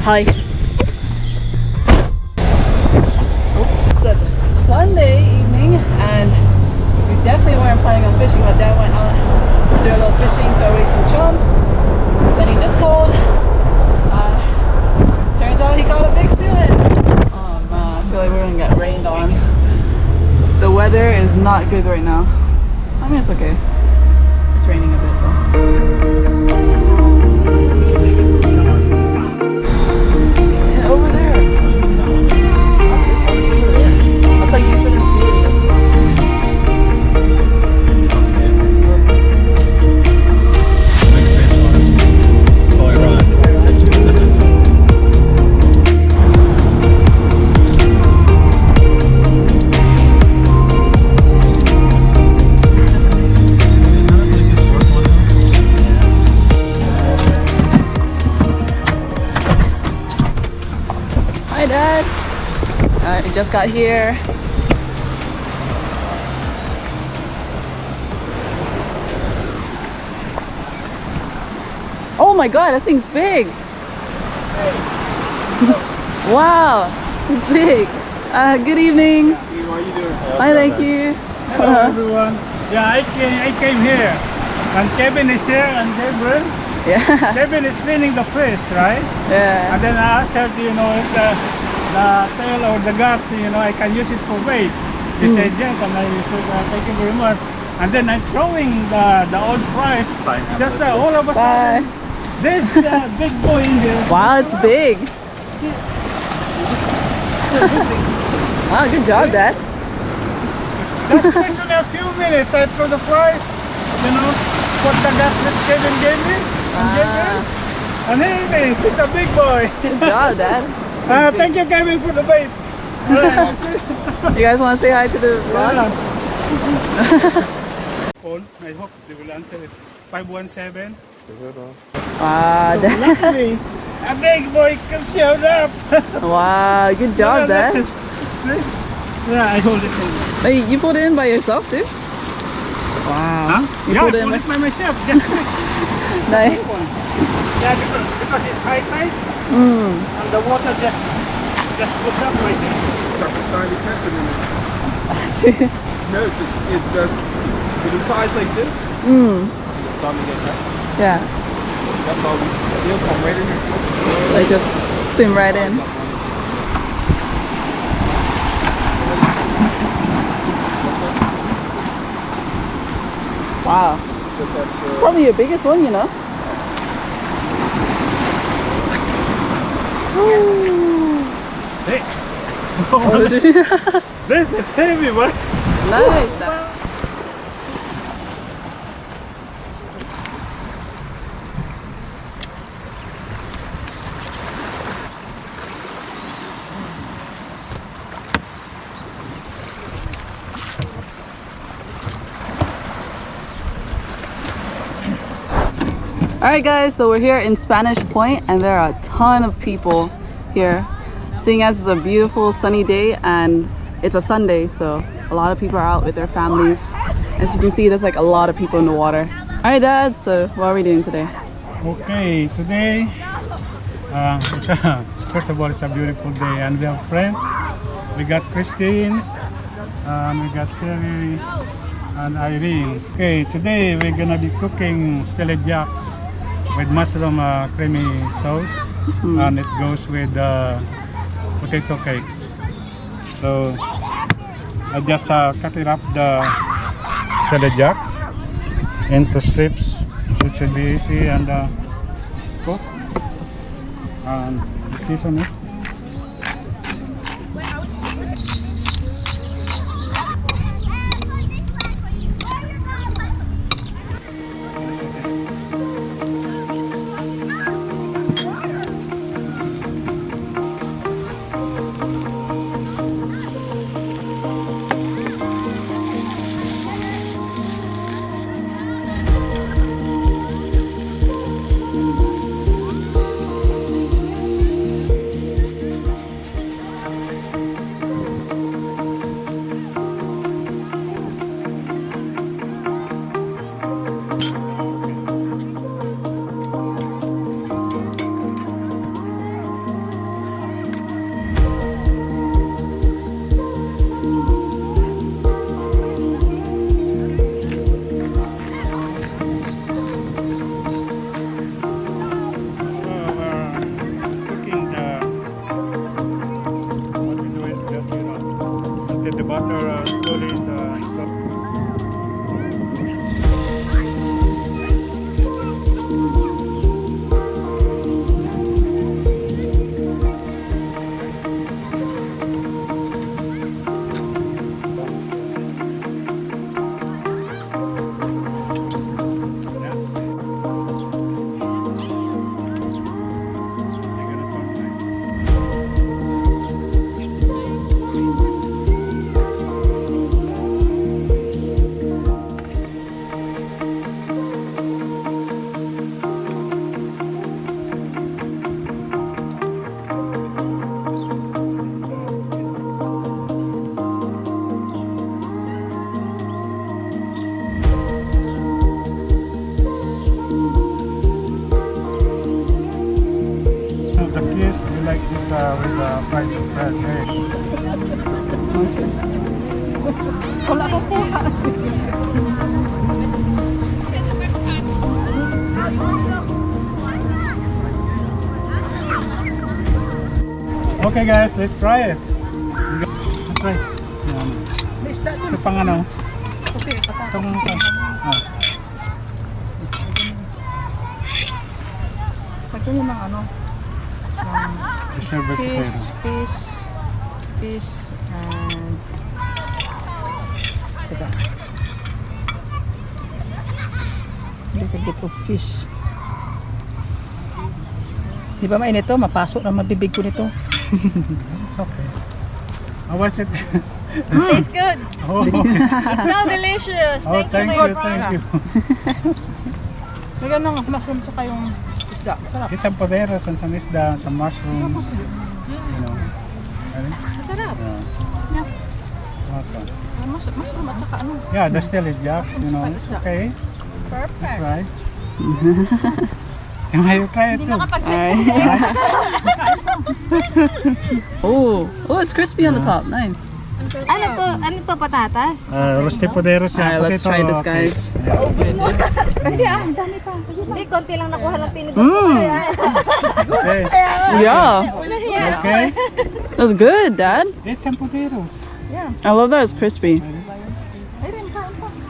Hi. So it's a Sunday evening and we definitely weren't planning on fishing. My dad went out to do a little fishing, throw away some chum. Then he just called. Turns out he caught a big steelhead. Oh man, I feel like we're gonna get rained on. The weather is not good right now. I mean, it's okay. It's raining a bit though. Over there. I'll tell you for this video. Hi Dad. Alright, we just got here. Oh my god, that thing's big. Wow, it's big. Good evening. How are you doing? Hi, thank you. Hello everyone. Yeah, I came here. And Kevin is here and Gabriel. Yeah. Kevin is cleaning the fish, right? Yeah. And then I asked her, if the tail or the guts, I can use it for bait. She said yes, and I said thank you very much. And then I'm throwing the old price. Just all of a sudden, this big boy in here. Wow, it's big. Wow, good job, Dad. Just actually a few minutes I threw the price, put the gas that Kevin gave me. And here it is, it's a big boy. Good job, Dad. Thank you, Kevin, for the bait. You guys want to say hi to the vlog? Phone, I hope they will answer it. 517. Wow, Dad. Luckily, a big boy showed up. Wow, good job, Dad. See? Yeah, I hold it in. Wait, you pulled it in by yourself too? Wow. Huh? You Yeah, I pulled pulled it it by myself. Just Nice. yeah, because it's high tide and the water just goes up right there. Tiny catching in it. True. No, it's just when the tide's like this, it's time to get catch. Yeah, That's all. He'll come right in here. like just swim right in. Wow, it's probably your biggest one, Hey. This is heavy, boy. Nice. Alright guys, so we're here in Spanish Point and there are a ton of people here. Seeing as it's a beautiful sunny day and it's a Sunday, so a lot of people are out with their families. As you can see, there's like a lot of people in the water. Alright Dad, so what are we doing today? Okay, today, first of all, it's a beautiful day and we have friends. We got Christine, we got Sherry and Irene. Okay, today we're gonna be cooking steelhead jacks with mushroom creamy sauce, and it goes with potato cakes. So I just cut it up the steelhead jacks into strips, so it should be easy and cook. And season it. this. We like this with fried egg. Wala akong kuha. Okay guys, let's try it. Let's try. Yan. Isda Ito pang ano? Okay, Itong Pagyan yun ng ano? preserved potato. Fish, and... Teka. Little bit of fish. Di ba mainit to? Mapasok na mabibig ko nito. It's okay. How was it? Tastes good. Oh, okay. It's so delicious. Oh, thank you, thank you. Lagyan ng mushroom tsaka yung isda. Sarap. Get some potatoes and some isda, some mushrooms. You know. Ready? Masarap. Yeah. Awesome. Mushroom at tsaka ano. Yeah, the stele jacks, you know. It's okay. Perfect. Right? And you try it too. Alright. Oh, it's crispy on the top. Nice. Ano to patatas? Roasted potatoes. Alright, let's try this, guys. Hindi ang dami pa. Hindi, konti lang nakuha ng tinugot. Okay. Yeah, Okay. that's good, Dad. Eat some potatoes. I love that it's crispy.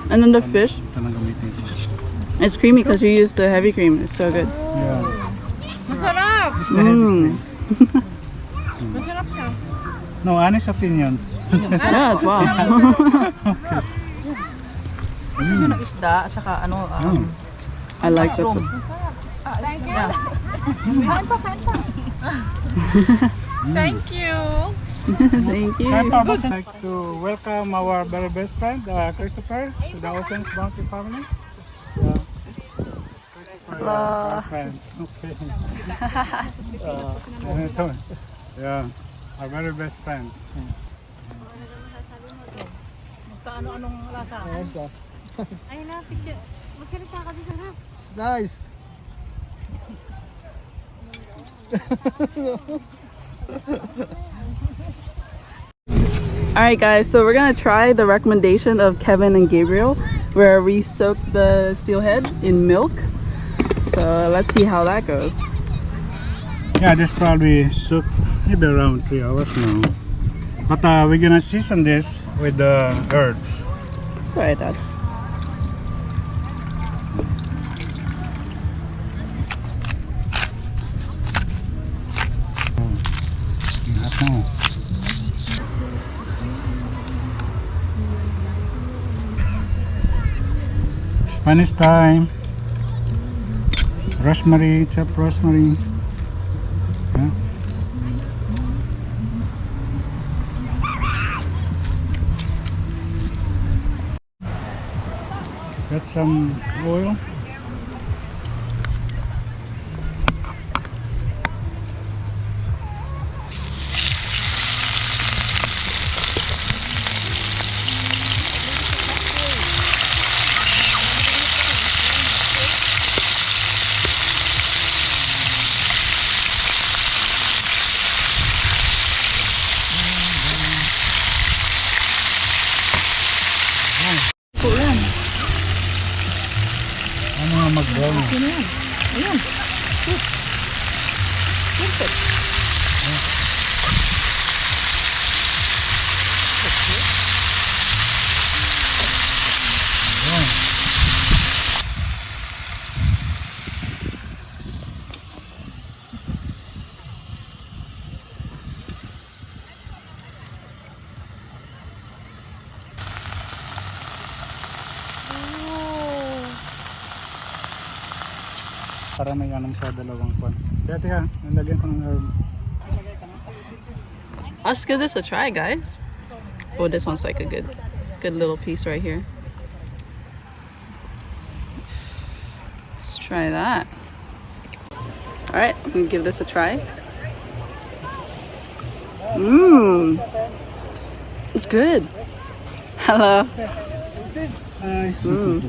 And then the fish, Ito lang gamitin ko. it's creamy because you used the heavy cream. It's so good. Yeah. Masarap. Just the heavy cream. Masarap siya. No, honest opinion. Yeah, it's wow. Lagyan ng isda at saka ano. I like it. Mushroom. Thank you. Yeah. Kain pa. Thank you. Thank you. I would like to welcome our very best friend, Christopher, to the Ocean's Bounty family. Hello. Our friends. Okay. Yeah, our very best friend. Anong lasa? Ayun na, picture. Magsalita ka din sarap. It's nice. Alright guys, so we're gonna try the recommendation of Kevin and Gabriel where we soak the steelhead in milk. So let's see how that goes. Yeah, this probably took maybe around 3 hours now. But we're gonna season this with the herbs. It's alright, Dad. Spanish thyme, rosemary, chopped rosemary. Yeah. Got some oil. Ano nga mag-brown? Ayan. Good. Perfect. Para may anong sa dalawang kwan. Teka, nalagyan ko ng herb. Let's give this a try, guys. Oh, this one's like a good little piece right here. Let's try that. All right, I'm gonna give this a try. Mmm, it's good. Hello. Hi. Mmm.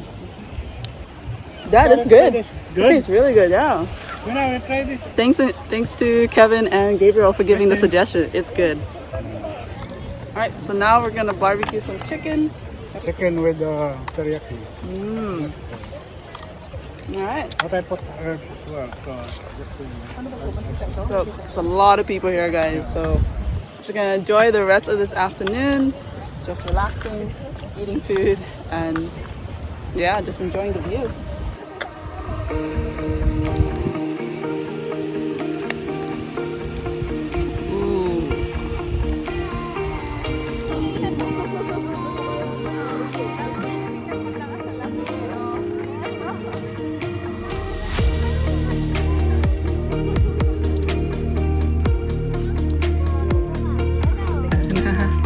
That is good. It Good? tastes really good, yeah. You know, we try this. Thanks to Kevin and Gabriel for giving the suggestion. It's good. All right, so now we're gonna barbecue some chicken. Chicken with teriyaki. All right. But I put herbs as well, So there's a lot of people here, guys. So just gonna enjoy the rest of this afternoon, just relaxing, eating food, and yeah, just enjoying the view.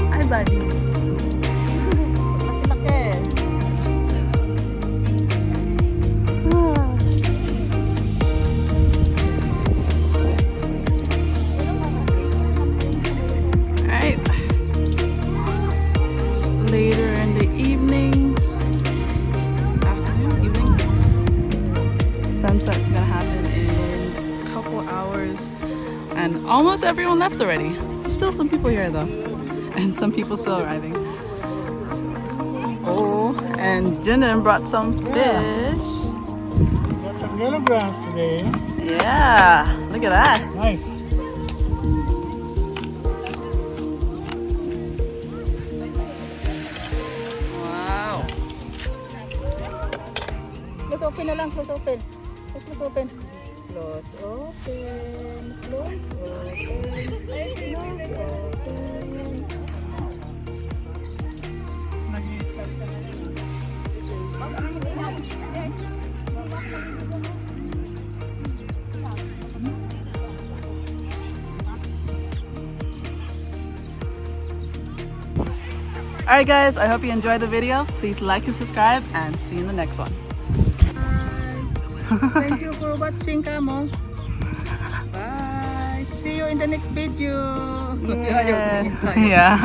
Hi, buddy. Alright. It's later in the evening. Afternoon, evening. Sunset's gonna happen in a couple hours. And almost everyone left already. Still some people here though. And some people still arriving. Oh, and Jinden brought some fish. got some yellow grounds today. Yeah, look at that. Nice. Wow. Close open na lang, close open. Close open. Close open. Close open. Close open. Alright guys, I hope you enjoyed the video. Please like and subscribe and see you in the next one. Thank you for watching, Kamo. Bye. See you in the next video. Yeah.